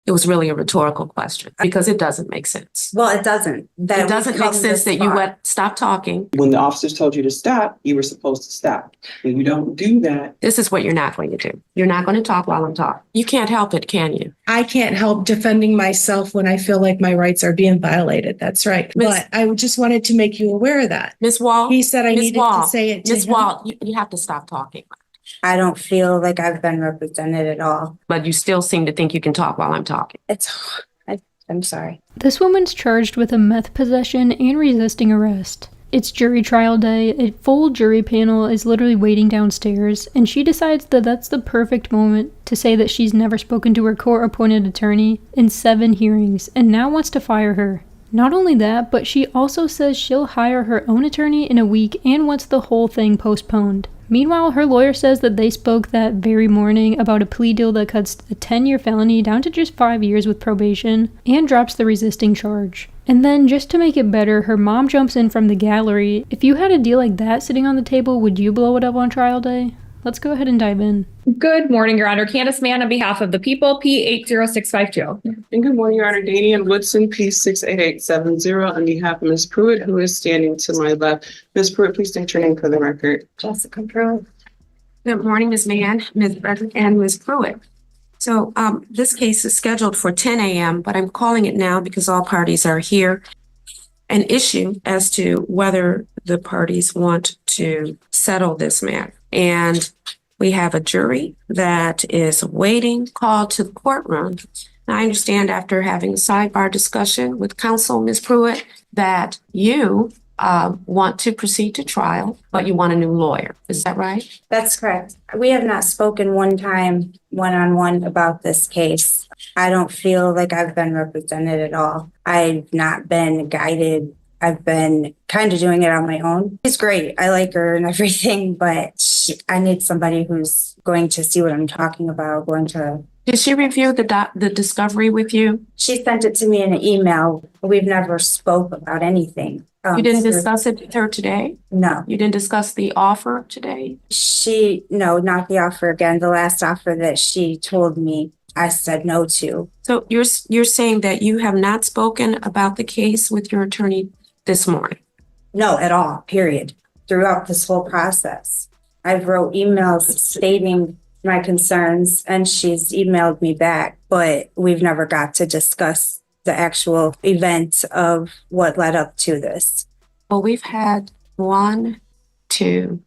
It was really a rhetorical question because it doesn't make sense. Well, it doesn't. It doesn't make sense that you would stop talking. When the officers told you to stop, you were supposed to stop. When you don't do that. This is what you're not going to do. You're not going to talk while I'm talking. You can't help it, can you? I can't help defending myself when I feel like my rights are being violated. That's right. But I just wanted to make you aware of that. Ms. Wall. He said I needed to say it to him. Ms. Wall, you have to stop talking. I don't feel like I've been represented at all. But you still seem to think you can talk while I'm talking. I'm sorry. This woman's charged with a meth possession and resisting arrest. It's jury trial day. A full jury panel is literally waiting downstairs, and she decides that that's the perfect moment to say that she's never spoken to her court-appointed attorney in 7 hearings and now wants to fire her. Not only that, but she also says she'll hire her own attorney in a week and wants the whole thing postponed. Meanwhile, her lawyer says that they spoke that very morning about a plea deal that cuts a 10-year felony down to just 5 years with probation and drops the resisting charge. And then, just to make it better, her mom jumps in from the gallery. If you had a deal like that sitting on the table, would you blow it up on trial day? Let's go ahead and dive in. Good morning, Your Honor. Candace Mann on behalf of the people, P80652. And good morning, Your Honor. Danian Woodson, P68870, on behalf of Ms. Pruitt, who is standing to my left. Ms. Pruitt, please state your name for the record. Jessica Pruitt. Good morning, Ms. Mann, Ms. Bratty, and Ms. Pruitt. So this case is scheduled for 10 a.m., but I'm calling it now because all parties are here. An issue as to whether the parties want to settle this matter. And we have a jury that is waiting, called to the courtroom. I understand after having a sidebar discussion with counsel, Ms. Pruitt, that you want to proceed to trial, but you want a new lawyer. Is that right? That's correct. We have not spoken one time one-on-one about this case. I don't feel like I've been represented at all. I've not been guided. I've been kind of doing it on my own. She's great. I like her and everything, but I need somebody who's going to see what I'm talking about, Did she review the discovery with you? She sent it to me in an email. We've never spoke about anything. You didn't discuss it with her today? No. You didn't discuss the offer today? No, not the offer again. The last offer that she told me, I said no to. So you're saying that you have not spoken about the case with your attorney this morning? No, at all, period. Throughout this whole process. I've wrote emails stating my concerns and she's emailed me back, but we've never got to discuss the actual event of what led up to this. Well, we've had 1, 2,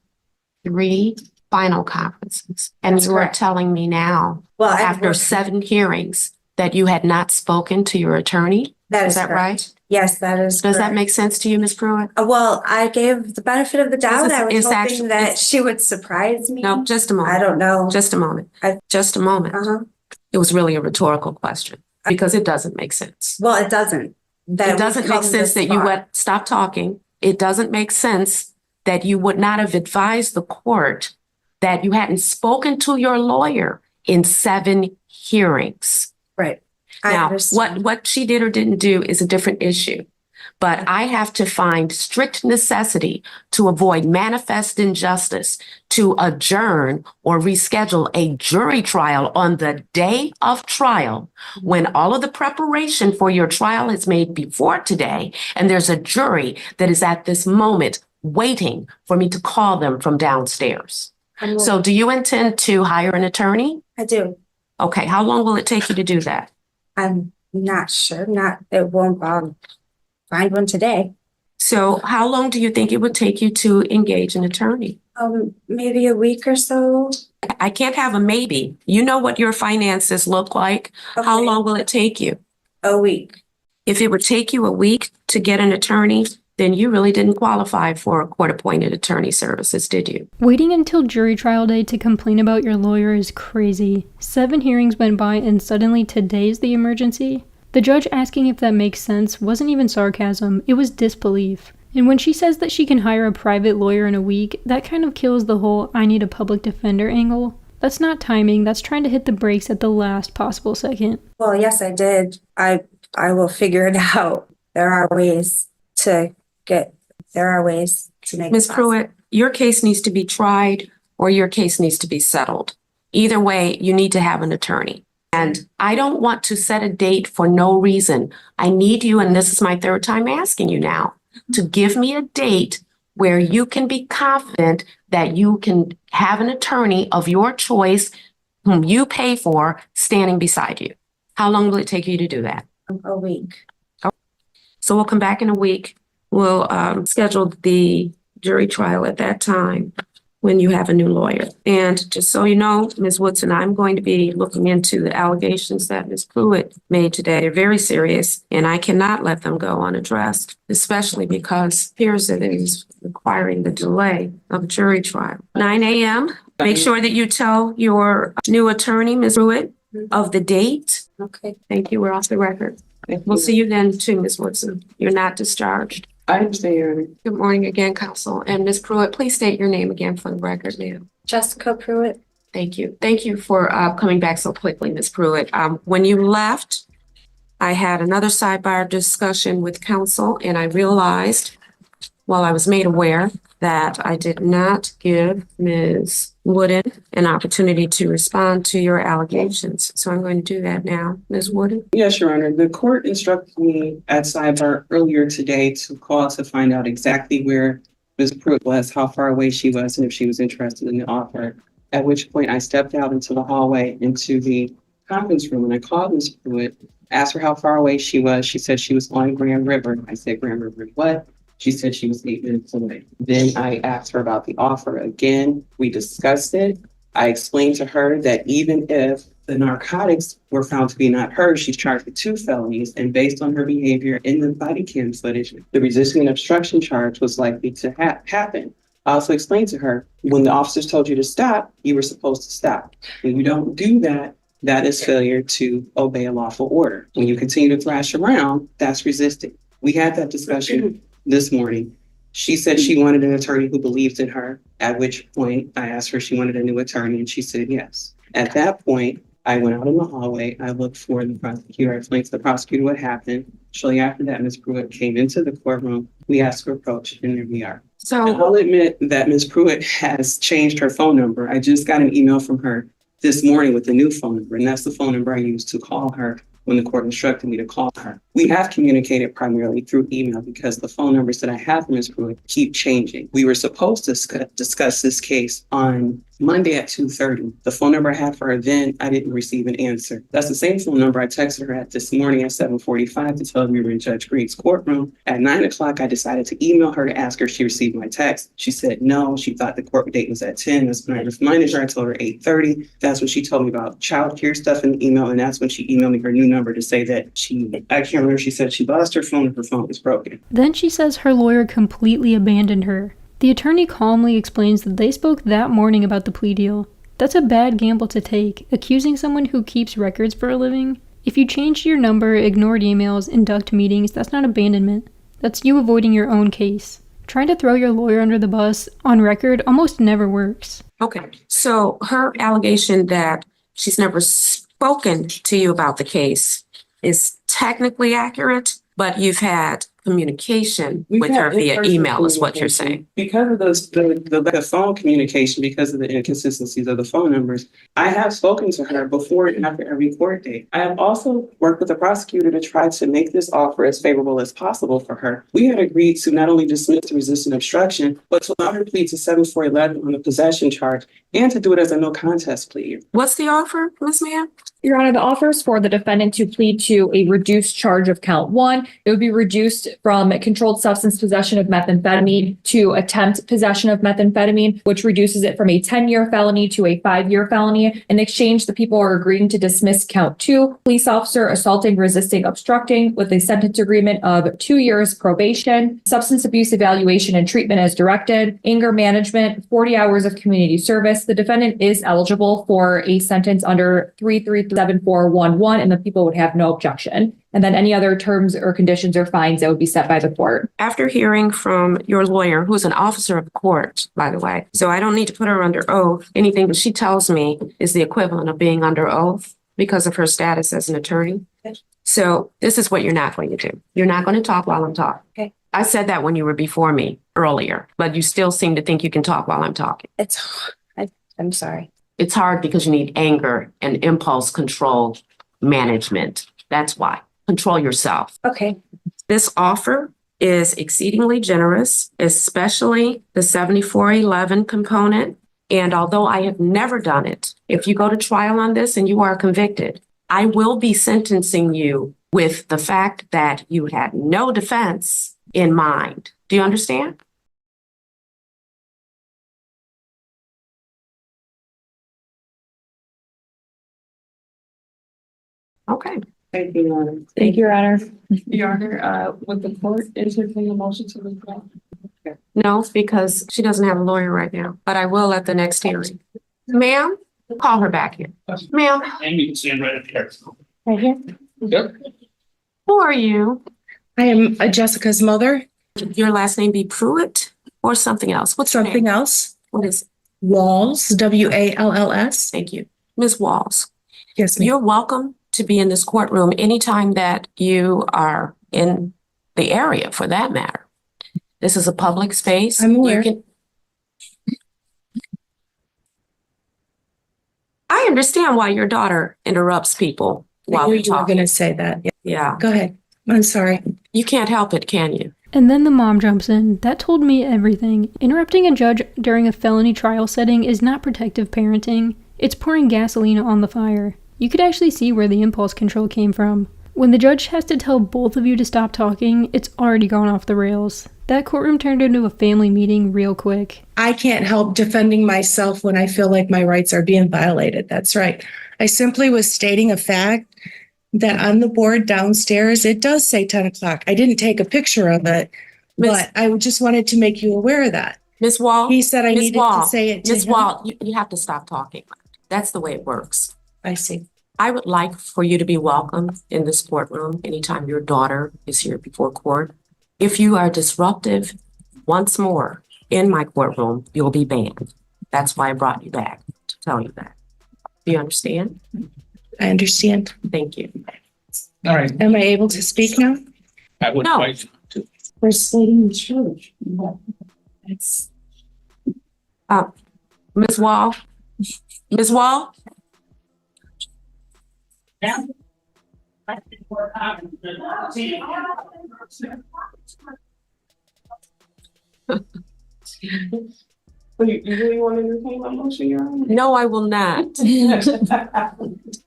3 final conferences. And That's you are correct. telling me now, Well, after 7 hearings, that you had not spoken to your attorney? Is that correct. right? Yes, that is Does that correct. make sense to you, Ms. Pruitt? Well, I gave the benefit of the doubt. I was It's hoping actually- that she would surprise me. No, just a moment. I don't know. Just a moment. I- Just a moment. Uh-huh. It was really a rhetorical question because it doesn't make sense. Well, it doesn't. It doesn't make sense that you would stop talking. It doesn't make sense that you would not have advised the court that you hadn't spoken to your lawyer in 7 hearings. Right. Now, what she did or didn't do is a different issue. But I have to find strict necessity to avoid manifest injustice to adjourn or reschedule a jury trial on the day of trial when all of the preparation for your trial is made before today. And there's a jury that is at this moment waiting for me to call them from downstairs. So do you intend to hire an attorney? I do. Okay. How long will it take you to do that? I'm not sure. It won't find one today. So how long do you think it would take you to engage an attorney? Maybe a week or so. I can't have a maybe. You know what your finances look like. How Okay. long will it take you? A week. If it would take you a week to get an attorney, then you really didn't qualify for court-appointed attorney services, did you? Waiting until jury trial day to complain about your lawyer is crazy. 7 hearings went by and suddenly today's the emergency? The judge asking if that makes sense wasn't even sarcasm, it was disbelief. And when she says that she can hire a private lawyer in a week, that kind of kills the whole I need a public defender angle. That's not timing, that's trying to hit the brakes at the last possible second. Well, yes, I did. I will figure it out. There are ways to make Ms. it possible. Pruitt, your case needs to be tried or your case needs to be settled. Either way, you need to have an attorney. And I don't want to set a date for no reason. I need you, and this is my third time asking you now, to give me a date where you can be confident that you can have an attorney of your choice whom you pay for standing beside you. How long will it take you to do that? A week. So we'll come back in a week. We'll schedule the jury trial at that time when you have a new lawyer. And just so you know, Ms. Woodson, I'm going to be looking into the allegations that Ms. Pruitt made today. They're very serious, and I cannot let them go unaddressed, especially because here's it is requiring the delay of jury trial. 9 a.m. Make sure that you tell your new attorney, Ms. Pruitt, of the date. Okay. Thank you. We're off the record. We'll see you then too, Ms. Woodson. You're not discharged. I understand, Your Honor. Good morning again, counsel. And Ms. Pruitt, please state your name again for the record, ma'am. Jessica Pruitt. Thank you. Thank you for coming back so quickly, Ms. Pruitt. When you left, I had another sidebar discussion with counsel, and I realized, while I was made aware, that I did not give Ms. Wooden an opportunity to respond to your allegations. So I'm going to do that now. Ms. Wooden? Yes, Your Honor. The court instructed me at sidebar earlier today to call to find out exactly where Ms. Pruitt was, how far away she was, and if she was interested in the offer. At which point I stepped out into the hallway into the conference room and I called Ms. Pruitt, asked her how far away she was. She said she was on Grand River. I said, Grand River what? She said she was 8 minutes away. Then I asked her about the offer again. We discussed it. I explained to her that even if the narcotics were found to be not hers, she's charged with 2 felonies. And based on her behavior in the body cam footage, the resisting and obstruction charge was likely to happen. I also explained to her, when the officers told you to stop, you were supposed to stop. When you don't do that, that is failure to obey a lawful order. When you continue to thrash around, that's resisting. We had that discussion this morning. She said she wanted an attorney who believed in her, at which point I asked her if she wanted a new attorney, and she said yes. At that point, I went out in the hallway. I looked for the prosecutor. I explained to the prosecutor what happened. Shortly after that, Ms. Pruitt came into the courtroom. We asked her approach, and there we are. So I'll admit that Ms. Pruitt has changed her phone number. I just got an email from her this morning with the new phone number, and that's the phone number I used to call her when the court instructed me to call her. We have communicated primarily through email because the phone numbers that I have from Ms. Pruitt keep changing. We were supposed to discuss this case on Monday at 2:30. The phone number I had for her then, I didn't receive an answer. That's the same phone number I texted her at this morning at 7:45 to tell her we were in Judge Green's courtroom. At 9 o'clock, I decided to email her to ask her if she received my text. She said no. She thought the court date was at 10. That's when I reminded her. I told her 8:30. That's when she told me about childcare stuff in the email, and that's when she emailed me her new number to say that I can't remember, she said she lost her phone and her phone was broken. Then she says her lawyer completely abandoned her. The attorney calmly explains that they spoke that morning about the plea deal. That's a bad gamble to take, accusing someone who keeps records for a living. If you changed your number, ignored emails, and ducked meetings, that's not abandonment. That's you avoiding your own case. Trying to throw your lawyer under the bus on record almost never works. okay, so her allegation that she's never spoken to you about the case is technically accurate, but you've had communication with her via email is what you're saying. Because of the phone communication, because of the inconsistencies of the phone numbers, I have spoken to her before and after every court date. I have also worked with the prosecutor to try to make this offer as favorable as possible for her. We had agreed to not only dismiss the resisting obstruction, but to allow her to plead to 7-4-11 on the possession charge and to do it as a no contest plea. What's the offer, Ms. Mann? Your Honor, the offer is for the defendant to plead to a reduced charge of count 1. It would be reduced from controlled substance possession of methamphetamine to attempt possession of methamphetamine, which reduces it from a 10-year felony to a 5-year felony. In exchange, the people are agreeing to dismiss count 2, police officer assaulting, resisting, obstructing, with a sentence agreement of 2 years probation, substance abuse evaluation and treatment as directed, anger management, 40 hours of community service. The defendant is eligible for a sentence under 337-411, and the people would have no objection. And then any other terms or conditions or fines that would be set by the court. After hearing from your lawyer, who's an officer of the court, by the way, so I don't need to put her under oath. Anything that she tells me is the equivalent of being under oath because of her status as an attorney. Okay. So this is what you're not going to do. You're not going to talk while I'm talking. Okay. I said that when you were before me earlier, but you still seem to think you can talk while I'm talking. I'm sorry. It's hard because you need anger and impulse control management. That's why. Control yourself. Okay. This offer is exceedingly generous, especially the 7411 component. And although I have never done it, if you go to trial on this and you are convicted, I will be sentencing you with the fact that you had no defense in mind. Do you understand? Okay. Thank you, Your Honor. Thank you, Your Honor. Your Honor, would the court entertain a motion to withdraw? No, because she doesn't have a lawyer right now, but I will at the next hearing. Ma'am, call her back here. Ma'am, And you can stand right up here. Right here. Yep. who are you? I am Jessica's mother. Your last name be Pruitt or something else? What's your Something name? else? What is it? Walls, Walls. Thank you. Ms. Walls, Yes, ma'am. you're welcome to be in this courtroom anytime that you are in the area, for that matter. This is a public space. I'm aware. I understand why your daughter interrupts people I while knew we're you were going talking. to say that. Yeah. Yeah, Go ahead. I'm sorry. you can't help it, can you? And then the mom jumps in. That told me everything. Interrupting a judge during a felony trial setting is not protective parenting. It's pouring gasoline on the fire. You could actually see where the impulse control came from. When the judge has to tell both of you to stop talking, it's already gone off the rails. That courtroom turned into a family meeting real quick. I can't help defending myself when I feel like my rights are being violated. That's right. I simply was stating a fact that on the board downstairs, it does say 10 o'clock. I didn't take a picture of it, but I just wanted to make you aware of that. Ms. Wall? He said I Ms. needed Wall, to say it to Ms. him. Wall, you have to stop talking. That's the way it works. I see. I would like for you to be welcome in this courtroom anytime your daughter is here before court. If you are disruptive once more in my courtroom, you'll be banned. That's why I brought you back, to tell you that. Do you understand? I understand. Thank you. All right. Am I able to speak now? I would No. like to. We're stating the truth. It's Ms. Wall? Ms. Wall? You really want to entertain my motion, Your Honor? No, I will not. The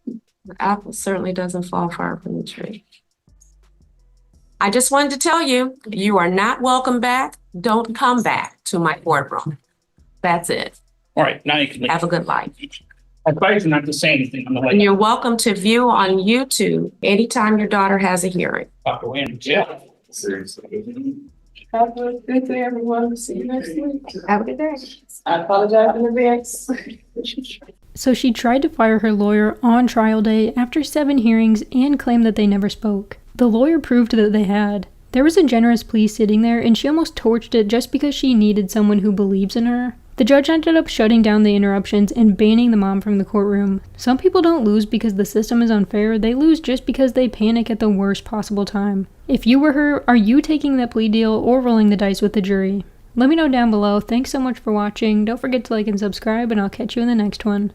apple certainly doesn't fall far from the tree. I just wanted to tell you, you are not welcome back. Don't come back to my courtroom. That's it. All right, now you can leave. Have a good life. I advise you not to say anything on the And way. you're welcome to view on YouTube anytime your daughter has a hearing. Walk away in jail. Have a good day, everyone. See you next week. Have a good day. I apologize in advance. So she tried to fire her lawyer on trial day after 7 hearings and claimed that they never spoke. The lawyer proved that they had. There was a generous plea sitting there, and she almost torched it just because she needed someone who believes in her. The judge ended up shutting down the interruptions and banning the mom from the courtroom. Some people don't lose because the system is unfair, they lose just because they panic at the worst possible time. If you were her, are you taking that plea deal or rolling the dice with the jury? Let me know down below. Thanks so much for watching. Don't forget to like and subscribe, and I'll catch you in the next one.